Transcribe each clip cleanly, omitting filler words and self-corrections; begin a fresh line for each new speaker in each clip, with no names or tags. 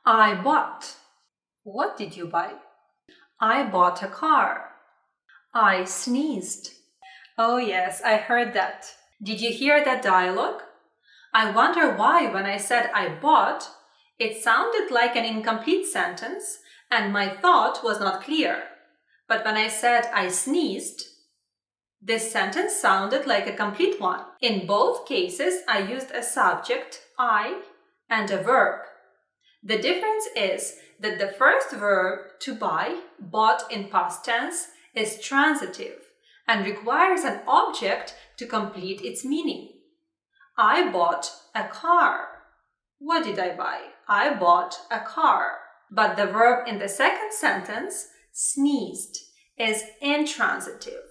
I bought. What did you buy? I bought a car. I sneezed. Oh yes, I heard that. Did you hear that dialogue? I wonder why when I said I bought, it sounded like an incomplete sentence and my thought was not clear. But when I said I sneezed, this sentence sounded like a complete one. In both cases, I used a subject, I, and a verb. The difference is that the first verb, to buy, bought in past tense, is transitive and requires an object to complete its meaning. I bought a car. What did I buy? I bought a car. But the verb in the second sentence, sneezed, is intransitive.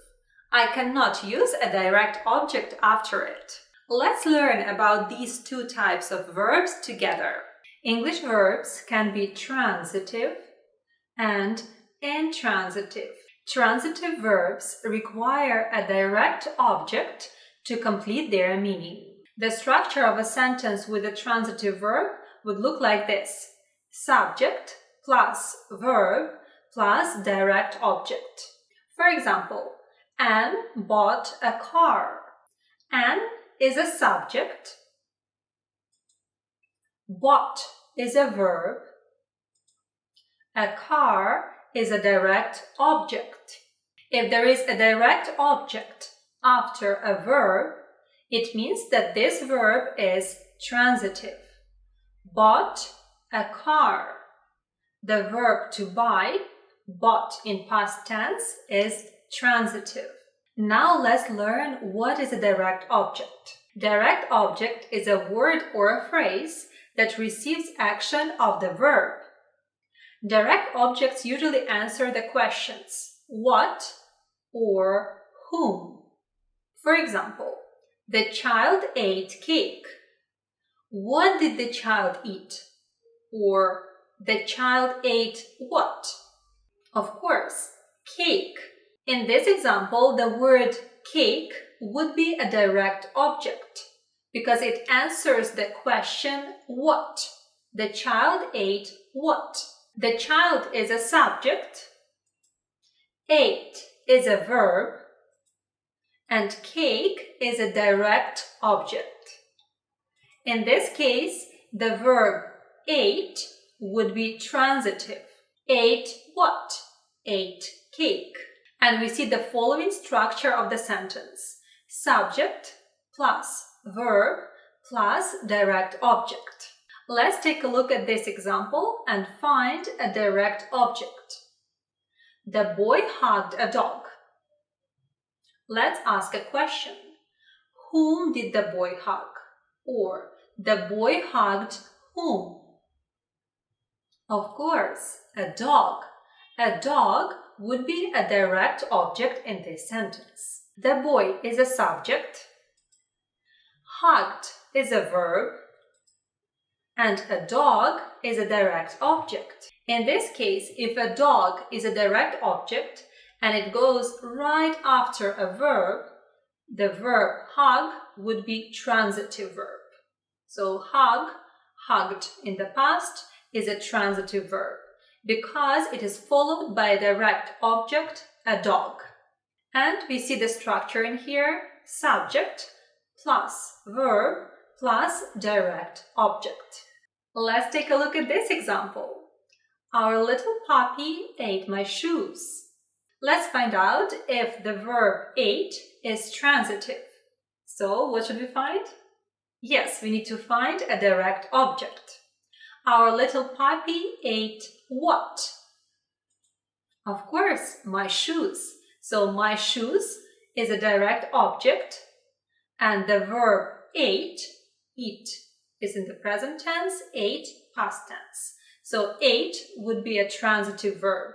I cannot use a direct object after it. Let's learn about these two types of verbs together. English verbs can be transitive and intransitive. Transitive verbs require a direct object to complete their meaning. The structure of a sentence with a transitive verb would look like this: subject plus verb plus direct object. For example, Anne bought a car. Anne is a subject. Bought is a verb. A car is a direct object. If there is a direct object after a verb, it means that this verb is transitive. Bought a car. The verb to buy, bought in past tense, is transitive. Now let's learn what is a direct object. Direct object is a word or a phrase that receives action of the verb. Direct objects usually answer the questions what or whom. For example, the child ate cake. What did the child eat? Or the child ate what? Of course, cake. In this example, the word cake would be a direct object because it answers the question what. The child ate what? The child is a subject, ate is a verb, and cake is a direct object. In this case, the verb ate would be transitive. Ate what? Ate cake. And we see the following structure of the sentence: subject plus verb plus direct object. Let's take a look at this example and find a direct object. The boy hugged a dog. Let's ask a question. Whom did the boy hug? Or the boy hugged whom? Of course, a dog. A dog would be a direct object in this sentence. The boy is a subject. Hugged is a verb. And a dog is a direct object. In this case, if a dog is a direct object and it goes right after a verb, the verb hug would be transitive verb. So hug, hugged in the past, is a transitive verb because it is followed by a direct object, a dog. And we see the structure in here: subject plus verb plus direct object. Let's take a look at this example. Our little puppy ate my shoes. Let's find out if the verb ate is transitive. So what should we find? Yes, we need to find a direct object. Our little puppy ate what? Of course, my shoes. So my shoes is a direct object and the verb ate, eat, is in the present tense, ate, past tense. So ate would be a transitive verb.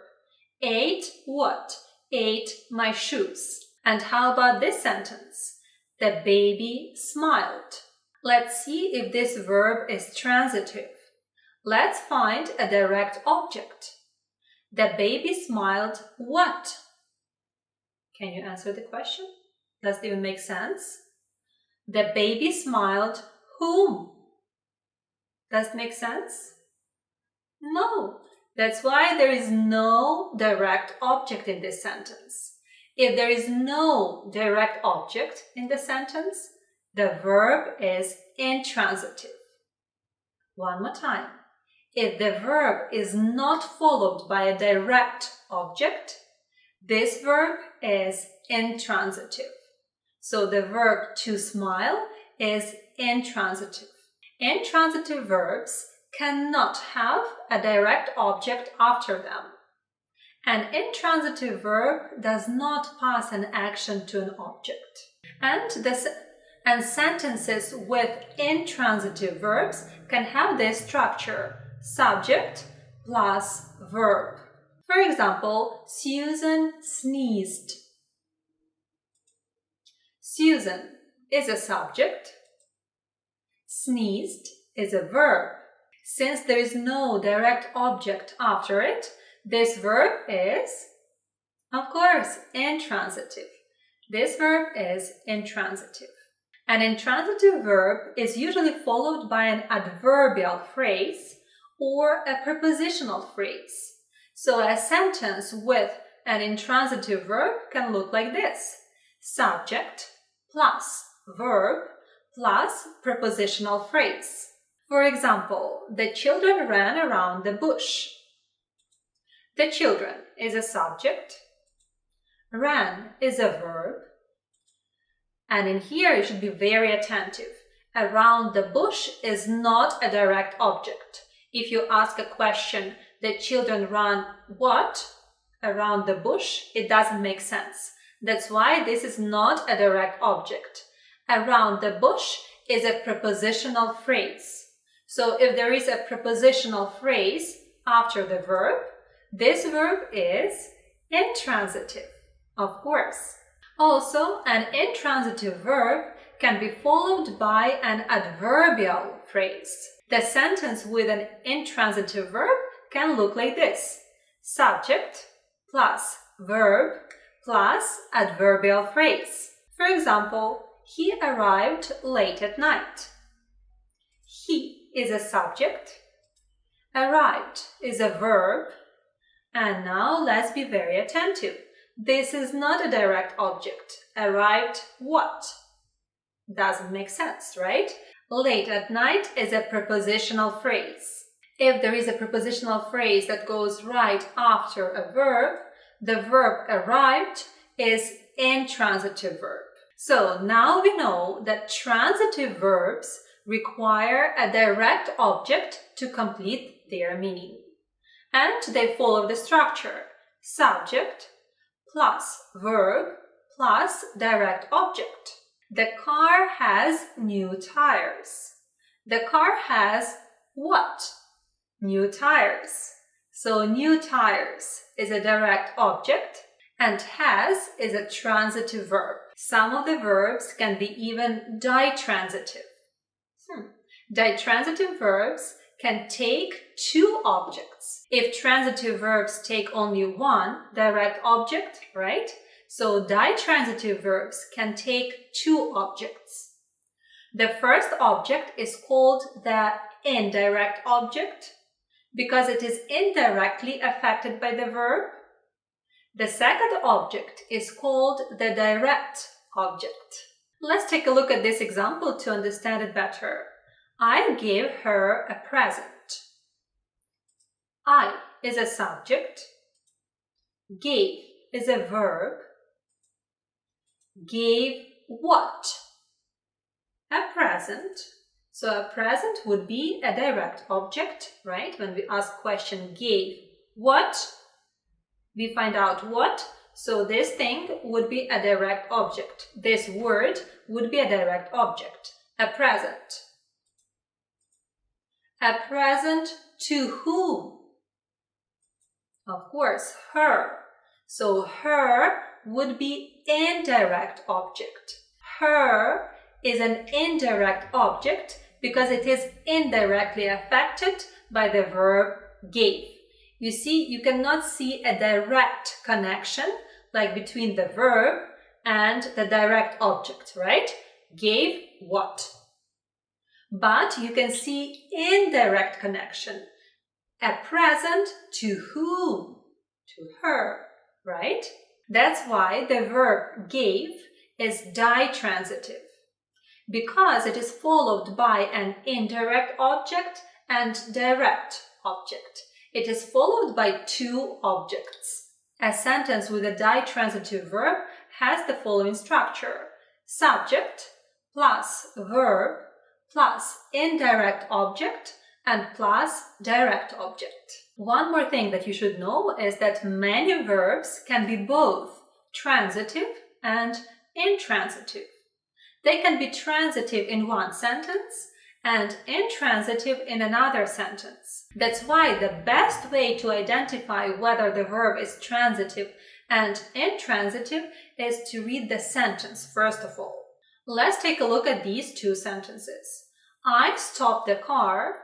Ate what? Ate my shoes. And how about this sentence? The baby smiled. Let's see if this verb is transitive. Let's find a direct object. The baby smiled what? Can you answer the question? Does it even make sense? The baby smiled whom? Does it make sense? That's why there is no direct object in this sentence. If there is no direct object in the sentence, the verb is intransitive. One more time. If the verb is not followed by a direct object, this verb is intransitive. So the verb to smile is intransitive. Intransitive verbs cannot have a direct object after them. An intransitive verb does not pass an action to an object. And sentences with intransitive verbs can have this structure: subject plus verb. For example, Susan sneezed. Susan is a subject. Sneezed is a verb. Since there is no direct object after it, this verb is, of course, intransitive. This verb is intransitive. An intransitive verb is usually followed by an adverbial phrase or a prepositional phrase. So a sentence with an intransitive verb can look like this: subject plus verb plus prepositional phrase. For example, the children ran around the bush. The children is a subject, ran is a verb, and in here you should be very attentive. Around the bush is not a direct object. If you ask a question, the children ran what? Around the bush, it doesn't make sense. That's why this is not a direct object. Around the bush is a prepositional phrase. So if there is a prepositional phrase after the verb, this verb is intransitive, of course. Also, an intransitive verb can be followed by an adverbial phrase. The sentence with an intransitive verb can look like this: subject plus verb plus adverbial phrase. For example, he arrived late at night. He is a subject, arrived is a verb, and now let's be very attentive. This is not a direct object. Arrived what? Doesn't make sense, right? Late at night is a prepositional phrase. If there is a prepositional phrase that goes right after a verb, the verb arrived is intransitive verb. So now we know that transitive verbs require a direct object to complete their meaning. And they follow the structure: subject plus verb plus direct object. The car has new tires. The car has what? New tires. So new tires is a direct object and has is a transitive verb. Some of the verbs can be even ditransitive. Ditransitive verbs can take two objects. If transitive verbs take only one direct object, right? So ditransitive verbs can take two objects. The first object is called the indirect object because it is indirectly affected by the verb. The second object is called the direct object. Let's take a look at this example to understand it better. I gave her a present. I is a subject. Gave is a verb. Gave what? A present. So a present would be a direct object, right? When we ask question gave what, we find out what. So this thing would be a direct object. This word would be a direct object. A present. A present to whom? Of course, her. So her would be indirect object. Her is an indirect object because it is indirectly affected by the verb gave. You see, you cannot see a direct connection like between the verb and the direct object, right? Gave what? But you can see indirect connection. a present to whom? To her, right? That's why the verb gave is ditransitive, because it is followed by an indirect object and direct object. It is followed by two objects. A sentence with a ditransitive verb has the following structure: subject plus verb plus indirect object and plus direct object. One more thing that you should know is that many verbs can be both transitive and intransitive. They can be transitive in one sentence and intransitive in another sentence. That's why the best way to identify whether the verb is transitive and intransitive is to read the sentence first of all. Let's take a look at these two sentences. I stopped the car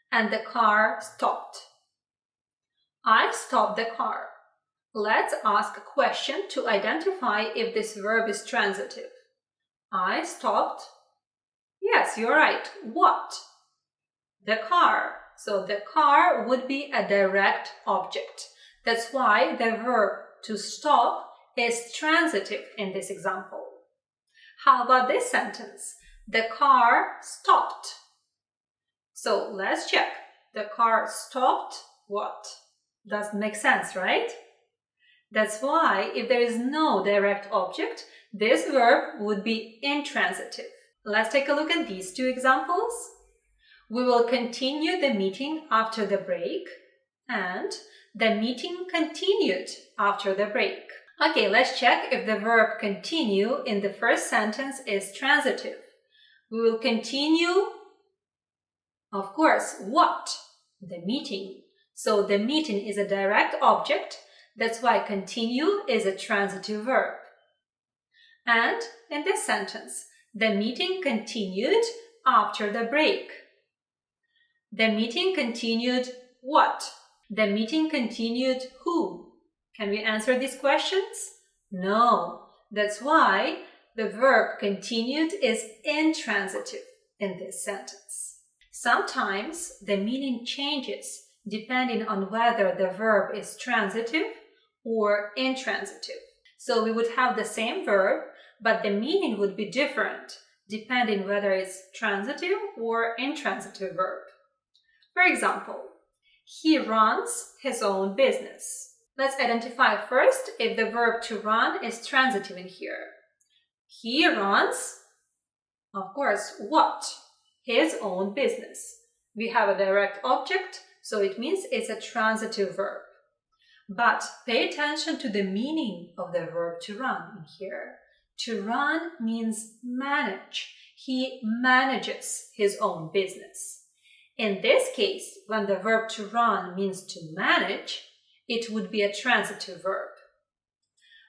and the car stopped. I stopped the car. Let's ask a question to identify if this verb is transitive. I stopped. Yes, you're right. What? The car. So the car would be a direct object. That's why the verb to stop is transitive in this example. How about this sentence? The car stopped. So let's check. The car stopped what? Doesn't make sense, right? That's why if there is no direct object, this verb would be intransitive. Let's take a look at these two examples. We will continue the meeting after the break, and the meeting continued after the break. Okay, let's check if the verb continue in the first sentence is transitive. We will continue, of course, what? The meeting. So the meeting is a direct object. That's why continue is a transitive verb. And in this sentence, the meeting continued after the break. The meeting continued what? The meeting continued who? Can we answer these questions? No. That's why the verb continued is intransitive in this sentence. Sometimes the meaning changes depending on whether the verb is transitive or intransitive. So we would have the same verb, but the meaning would be different depending whether it's transitive or intransitive verb. For example, he runs his own business. Let's identify first if the verb to run is transitive in here. He runs, of course, what? His own business. We have a direct object, so it means it's a transitive verb. But pay attention to the meaning of the verb to run in here. To run means manage. He manages his own business. In this case, when the verb to run means to manage, it would be a transitive verb.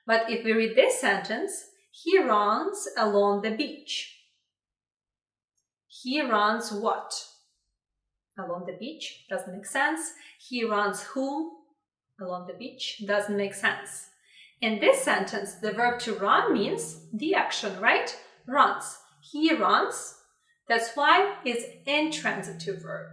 But if we read this sentence, he runs along the beach. He runs what? Along the beach? Doesn't make sense. He runs whom? Along the beach? Doesn't make sense. In this sentence, the verb to run means the action, right? Runs. He runs. That's why it's intransitive verb.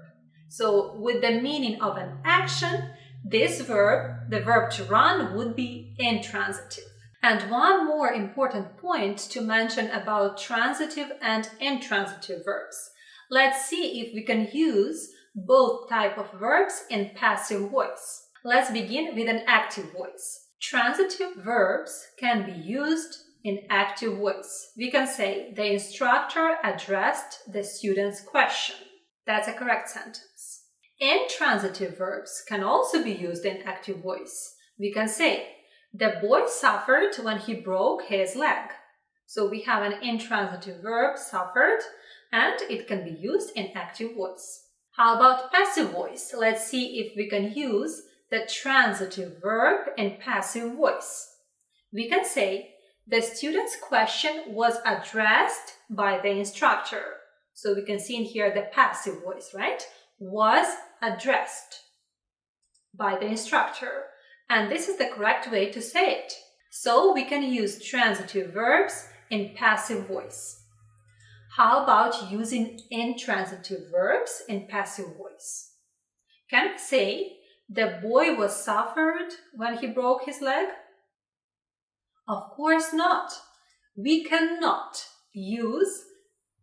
So with the meaning of an action, this verb, the verb to run, would be intransitive. And one more important point to mention about transitive and intransitive verbs. Let's see if we can use both types of verbs in passive voice. Let's begin with an active voice. Transitive verbs can be used in active voice. We can say, the instructor addressed the student's question. That's a correct sentence. Intransitive verbs can also be used in active voice. We can say, the boy suffered when he broke his leg. So we have an intransitive verb, suffered, and it can be used in active voice. How about passive voice? Let's see if we can use the transitive verb in passive voice. We can say, the student's question was addressed by the instructor. So we can see in here the passive voice, right? Was addressed by the instructor. And this is the correct way to say it. So we can use transitive verbs in passive voice. How about using intransitive verbs in passive voice? Can we say the boy was suffered when he broke his leg? Of course not. We cannot use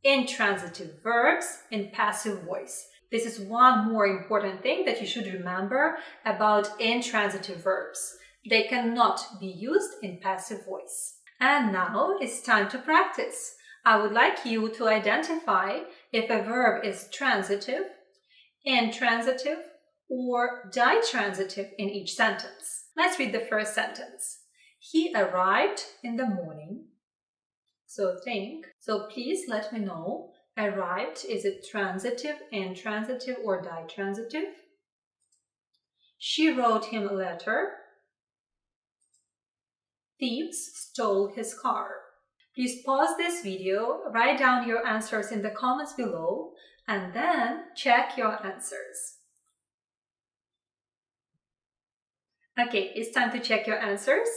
intransitive verbs in passive voice. This is one more important thing that you should remember about intransitive verbs. They cannot be used in passive voice. And now it's time to practice. I would like you to identify if a verb is transitive, intransitive, or ditransitive in each sentence. Let's read the first sentence. He arrived in the morning. So please let me know. Arrived, is it transitive, intransitive, or ditransitive? She wrote him a letter. Thieves stole his car. Please pause this video, write down your answers in the comments below, and then check your answers. Okay, it's time to check your answers.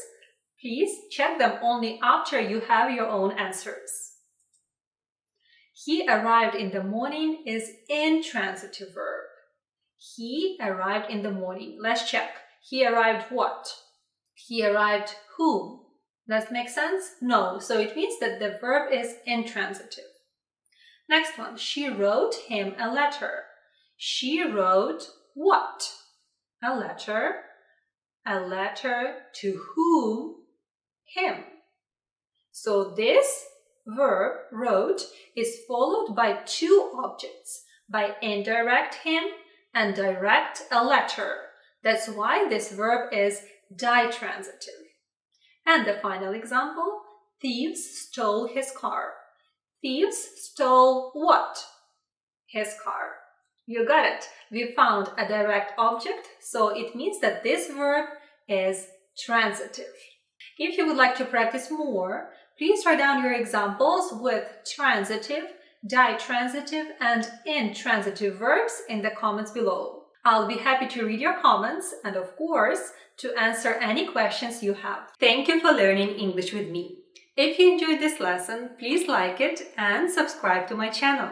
Please check them only after you have your own answers. He arrived in the morning is intransitive verb. He arrived in the morning. Let's check. He arrived what? He arrived whom? Does it make sense? No. So it means that the verb is intransitive. Next one. She wrote him a letter. She wrote what? A letter. A letter to whom? Him. So this verb, wrote, is followed by two objects, by indirect him and direct a letter. That's why this verb is ditransitive. And the final example, thieves stole his car. Thieves stole what? His car. You got it. We found a direct object, so it means that this verb is transitive. If you would like to practice more, please write down your examples with transitive, ditransitive, and intransitive verbs in the comments below. I'll be happy to read your comments and, of course, to answer any questions you have. Thank you for learning English with me. If you enjoyed this lesson, please like it and subscribe to my channel.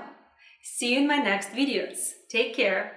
See you in my next videos. Take care.